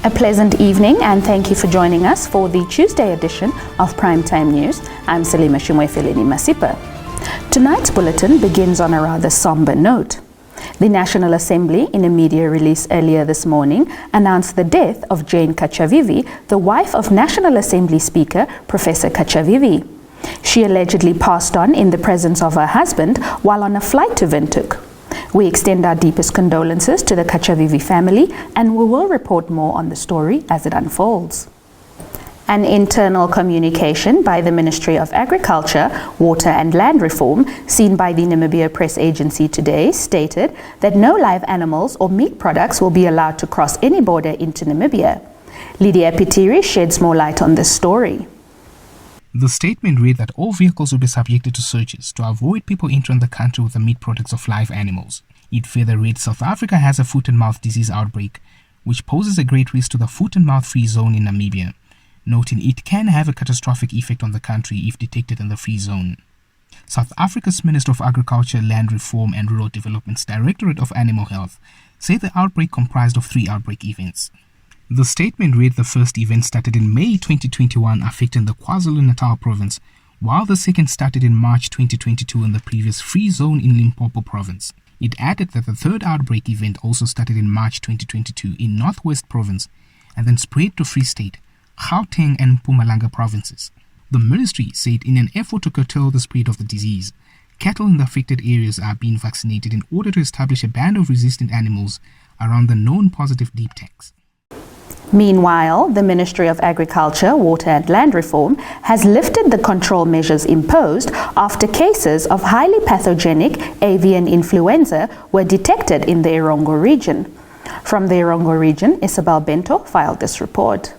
A pleasant evening and thank you for joining us for the Tuesday edition of Primetime News. I'm Salima Shimwefeleni Masipa. Tonight's bulletin begins on a rather somber note. The National Assembly, in a media release earlier this morning, announced the death of Jane Kachavivi, the wife of National Assembly Speaker Professor Kachavivi. She allegedly passed on in the presence of her husband while on a flight to Windhoek. We extend our deepest condolences to the Kachavivi family and we will report more on the story as it unfolds. An internal communication by the Ministry of Agriculture, Water and Land Reform, seen by the Namibia Press Agency today, stated that no live animals or meat products will be allowed to cross any border into Namibia. Lydia Pitiri sheds more light on this story. The statement read that all vehicles will be subjected to searches to avoid people entering the country with the meat products of live animals. It further read South Africa has a foot and mouth disease outbreak, which poses a great risk to the foot and mouth free zone in Namibia, noting it can have a catastrophic effect on the country if detected in the free zone. South Africa's Minister of Agriculture, Land Reform and Rural Development's Directorate of Animal Health said the outbreak comprised of 3 outbreak events. The statement read the first event started in May 2021 affecting the KwaZulu-Natal province, while the second started in March 2022 in the previous free zone in Limpopo province. It added that the third outbreak event also started in March 2022 in Northwest province and then spread to Free State, Gauteng and Mpumalanga provinces. The ministry said in an effort to curtail the spread of the disease, cattle in the affected areas are being vaccinated in order to establish a band of resistant animals around the known positive deep tanks. Meanwhile, the Ministry of Agriculture, Water and Land Reform has lifted the control measures imposed after cases of highly pathogenic avian influenza were detected in the Erongo region. From the Erongo region, Isabel Bento filed this report.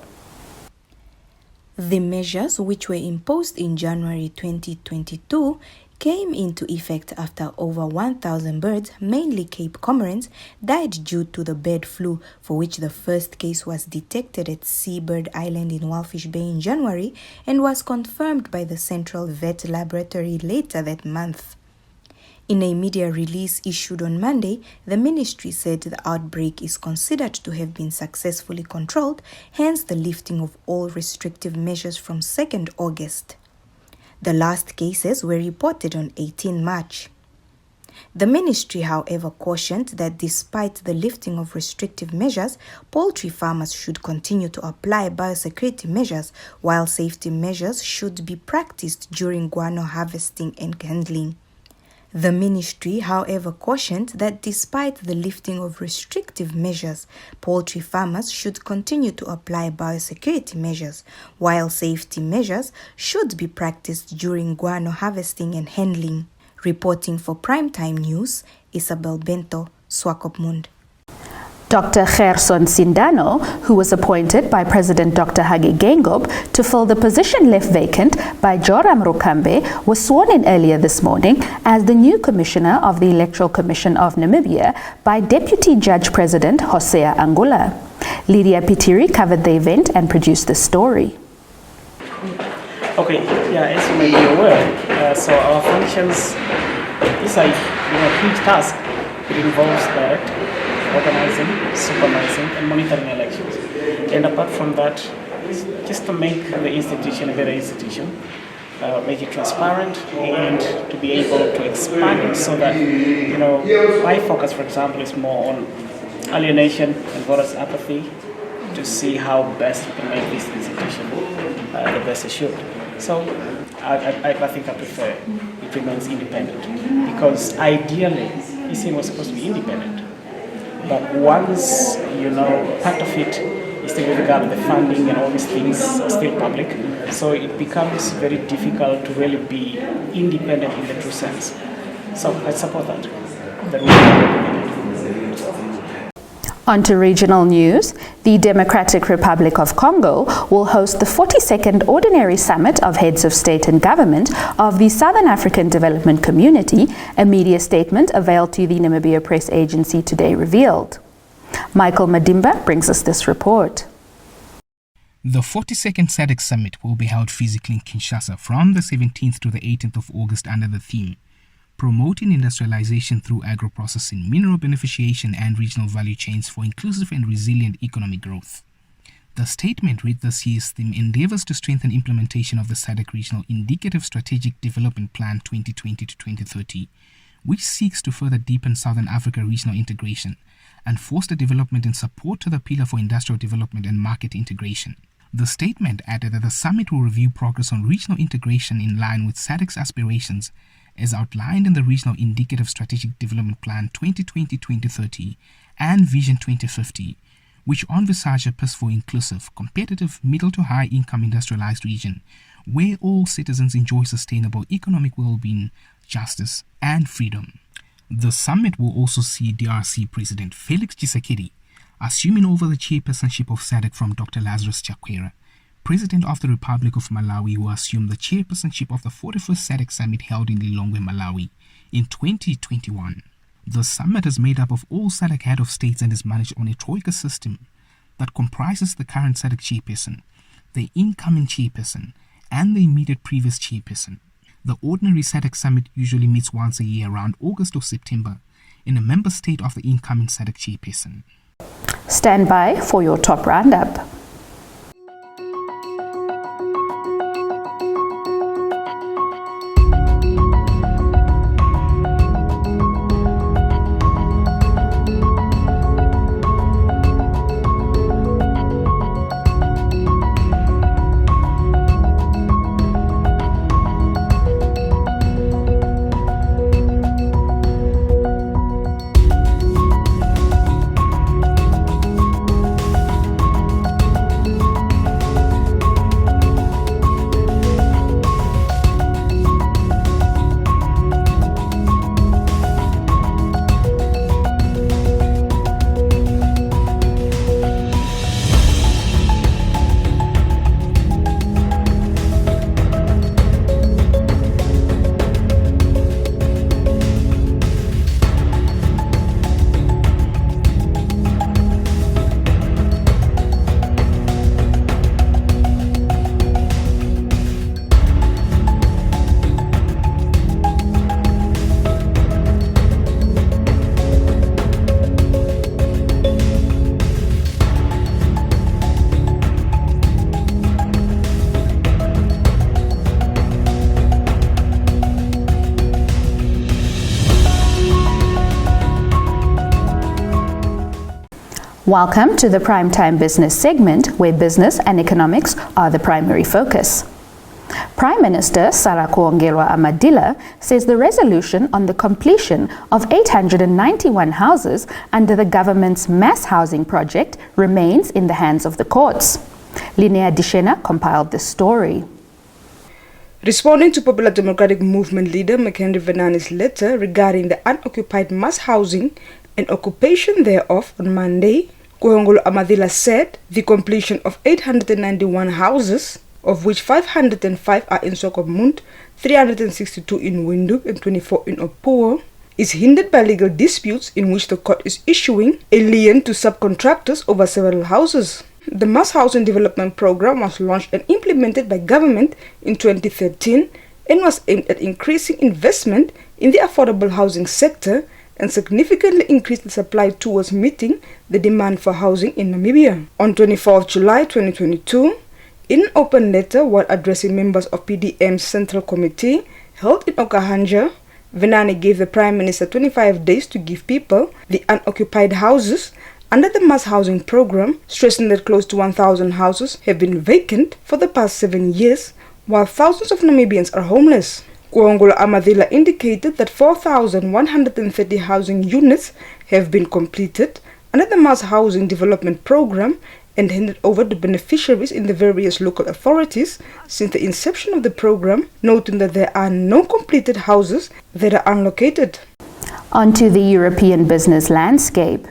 The measures, which were imposed in January 2022, came into effect after over 1,000 birds, mainly Cape Cormorants, died due to the bird flu, for which the first case was detected at Seabird Island in Walfish Bay in January and was confirmed by the Central Vet Laboratory later that month. In a media release issued on Monday, the ministry said the outbreak is considered to have been successfully controlled, hence the lifting of all restrictive measures from 2nd August. The last cases were reported on 18 March. The ministry, however, cautioned that despite the lifting of restrictive measures, poultry farmers should continue to apply biosecurity measures, while safety measures should be practiced during guano harvesting and handling. The ministry, however, cautioned that despite the lifting of restrictive measures, poultry farmers should continue to apply biosecurity measures, while safety measures should be practiced during guano harvesting and handling. Reporting for Primetime News, Isabel Bento, Swakopmund. Dr. Gerson Sindano, who was appointed by President Dr. Hage Geingob to fill the position left vacant by Joram Rukambe, was sworn in earlier this morning as the new Commissioner of the Electoral Commission of Namibia by Deputy Judge President Hosea Angula. Lydia Pitiri covered the event and produced this story. Okay, as you may be aware, so our functions is a huge task. It involves organizing, supervising, and monitoring elections. And apart from that, just to make the institution a better institution, make it transparent, and to be able to expand it so that, my focus, for example, is more on alienation and voters' apathy, to see how best we can make this institution the best it should. So I think I prefer it remains independent, because ideally, EC was supposed to be independent. But once, part of it is still with regard to the funding and all these things are still public, so it becomes very difficult to really be independent in the true sense. So I support that. On to regional news. The Democratic Republic of Congo will host the 42nd Ordinary Summit of Heads of State and Government of the Southern African Development Community, a media statement availed to the Namibia Press Agency today revealed. Michael Madimba brings us this report. The 42nd SADC Summit will be held physically in Kinshasa from the 17th to the 18th of August under the theme Promoting Industrialization through Agro-Processing, Mineral Beneficiation and Regional Value Chains for Inclusive and Resilient Economic Growth. The statement read this year's theme endeavors to strengthen implementation of the SADC Regional Indicative Strategic Development Plan 2020 to 2030, which seeks to further deepen Southern Africa regional integration and foster development in support to the Pillar for Industrial Development and Market Integration. The statement added that the summit will review progress on regional integration in line with SADC's aspirations as outlined in the Regional Indicative Strategic Development Plan 2020-2030 and Vision 2050, which envisage a peaceful, inclusive, competitive, middle to high income industrialized region where all citizens enjoy sustainable economic well-being, justice and freedom. The summit will also see DRC President Felix Tshisekedi assuming over the chairpersonship of SADC from Dr. Lazarus Chakwera, President of the Republic of Malawi, who assumed the chairpersonship of the 41st SADC Summit held in Lilongwe, Malawi in 2021. The summit is made up of all SADC head of states and is managed on a troika system that comprises the current SADC chairperson, the incoming chairperson, and the immediate previous chairperson. The ordinary SADC summit usually meets once a year around August or September in a member state of the incoming SADC chairperson. Stand by for your top roundup. Welcome to the Primetime Business segment, where business and economics are the primary focus. Prime Minister Sarakuongelwa Amadila says the resolution on the completion of 891 houses under the government's mass housing project remains in the hands of the courts. Linnea Dishena compiled this story. Responding to Popular Democratic Movement leader Mchenry Venani's letter regarding the unoccupied mass housing and occupation thereof on Monday, Kuhongolo Amadila said the completion of 891 houses, of which 505 are in Swakopmund, 362 in Windhoek and 24 in Opuwo, is hindered by legal disputes in which the court is issuing a lien to subcontractors over several houses. The Mass Housing Development Program was launched and implemented by government in 2013 and was aimed at increasing investment in the affordable housing sector and significantly increased the supply towards meeting the demand for housing in Namibia. On 24 July 2022, in an open letter while addressing members of PDM's Central Committee held in Okahanja, Venani gave the Prime Minister 25 days to give people the unoccupied houses under the mass housing program, stressing that close to 1,000 houses have been vacant for the past 7 years, while thousands of Namibians are homeless. Kuhongolo Amadila indicated that 4,130 housing units have been completed under the Mass Housing Development Program and handed over to beneficiaries in the various local authorities since the inception of the program, noting that there are no completed houses that are unlocated. Onto the European business landscape.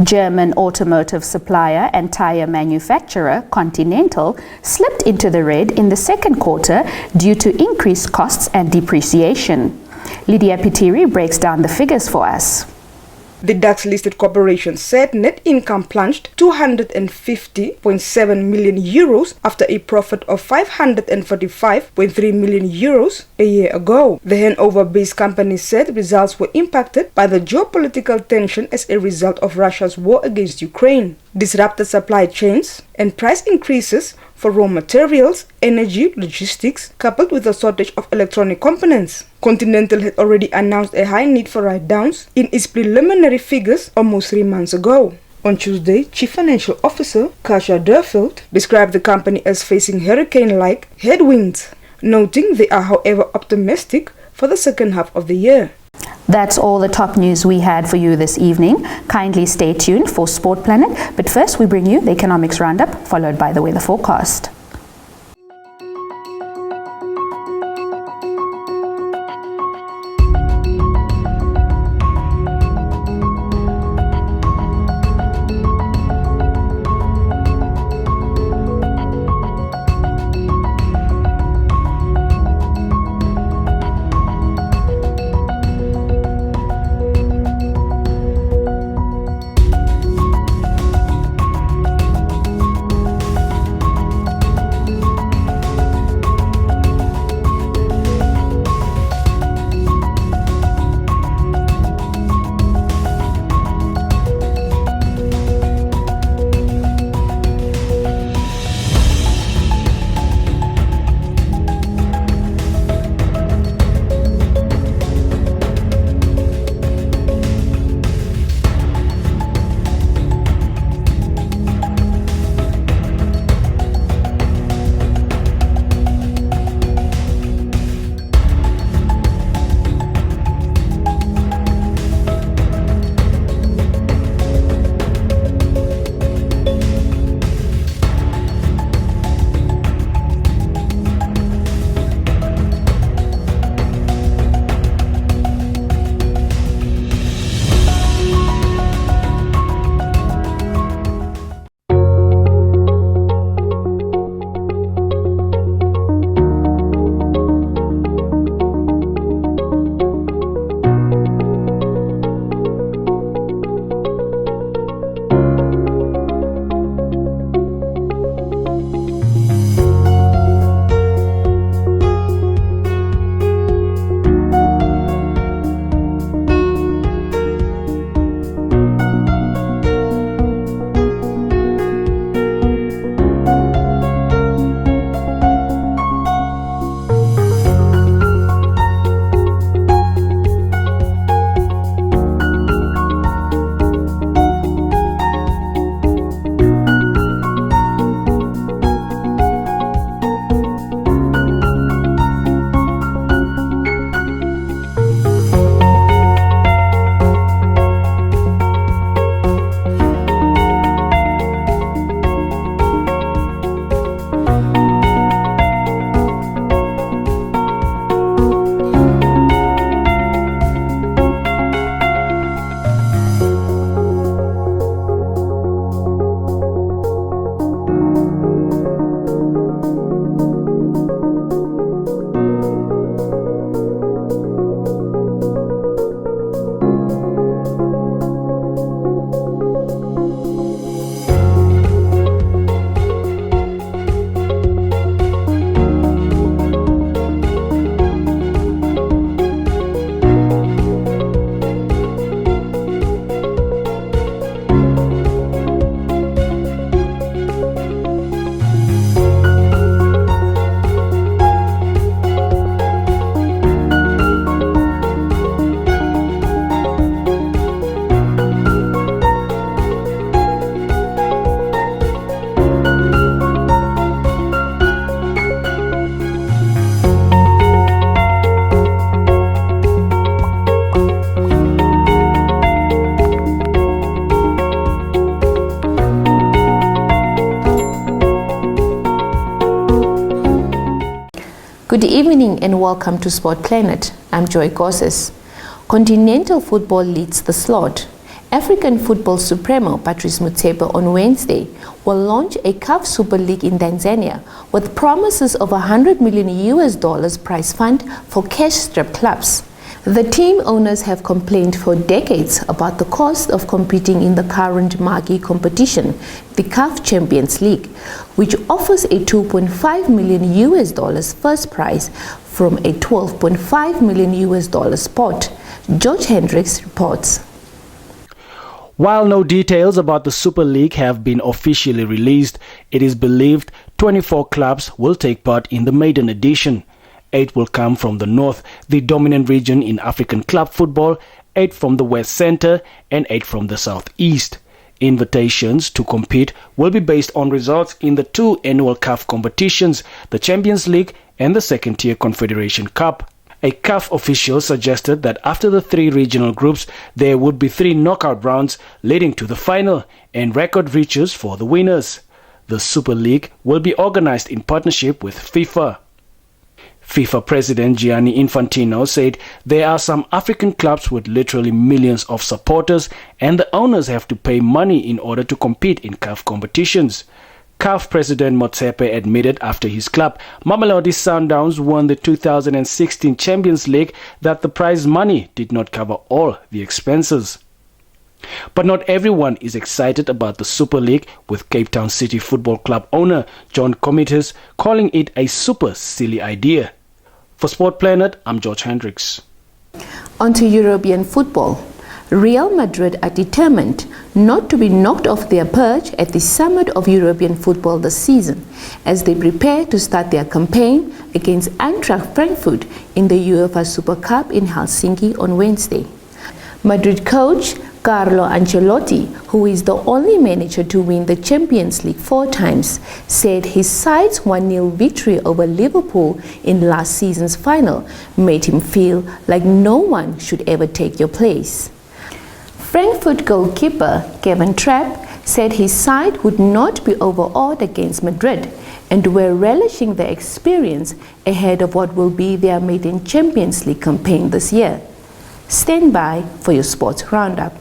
German automotive supplier and tire manufacturer Continental slipped into the red in the second quarter due to increased costs and depreciation. Lydia Pitiri breaks down the figures for us. The DAX-listed corporation said net income plunged 250.7 million euros after a profit of 545.3 million euros a year ago. The Hanover-based company said results were impacted by the geopolitical tension as a result of Russia's war against Ukraine, disrupted supply chains, and price increases for raw materials, energy, logistics, coupled with a shortage of electronic components. Continental had already announced a high need for write-downs in its preliminary figures almost 3 months ago. On Tuesday, Chief Financial Officer Kasia Durfeld described the company as facing hurricane-like headwinds, noting they are, however, optimistic for the second half of the year. That's all the top news we had for you this evening. Kindly stay tuned for Sport Planet, but first we bring you the economics roundup, followed by the weather forecast. Good evening and welcome to Sport Planet. I'm Joy Gosses. Continental football leads the slot. African Football Supremo Patrice Motsepe on Wednesday will launch a CAF Super League in Tanzania with promises of $100 million prize fund for cash-strapped clubs. The team owners have complained for decades about the cost of competing in the current marquee competition, the CAF Champions League, which offers a $2.5 million first prize from a $12.5 million pot. George Hendricks reports. While no details about the Super League have been officially released, it is believed 24 clubs will take part in the maiden edition. 8 will come from the North, the dominant region in African club football, 8 from the West Centre and 8 from the Southeast. Invitations to compete will be based on results in the 2 annual CAF competitions, the Champions League and the second-tier Confederation Cup. A CAF official suggested that after the 3 regional groups, there would be 3 knockout rounds leading to the final and record riches for the winners. The Super League will be organized in partnership with FIFA. FIFA President Gianni Infantino said there are some African clubs with literally millions of supporters and the owners have to pay money in order to compete in CAF competitions. CAF President Motsepe admitted after his club, Mamelodi Sundowns, won the 2016 Champions League that the prize money did not cover all the expenses. But not everyone is excited about the Super League, with Cape Town City Football Club owner John Comites calling it a super silly idea. For Sport Planet, I'm George Hendricks. On to European football. Real Madrid are determined not to be knocked off their perch at the summit of European football this season, as they prepare to start their campaign against Eintracht Frankfurt in the UEFA Super Cup in Helsinki on Wednesday. Madrid coach Carlo Ancelotti, who is the only manager to win the Champions League 4 times, said his side's 1-0 victory over Liverpool in last season's final made him feel like no one should ever take your place. Frankfurt goalkeeper Kevin Trapp said his side would not be overawed against Madrid and were relishing the experience ahead of what will be their maiden Champions League campaign this year. Stand by for your sports roundup.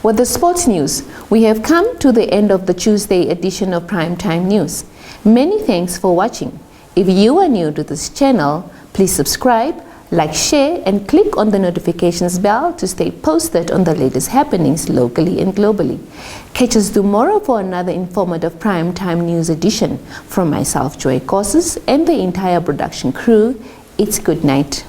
With the sports news, we have come to the end of the Tuesday edition of Primetime News. Many thanks for watching. If you are new to this channel, please subscribe, like, share and click on the notifications bell to stay posted on the latest happenings locally and globally. Catch us tomorrow for another informative Primetime News edition. From myself, Joy Causes, and the entire production crew, it's good night.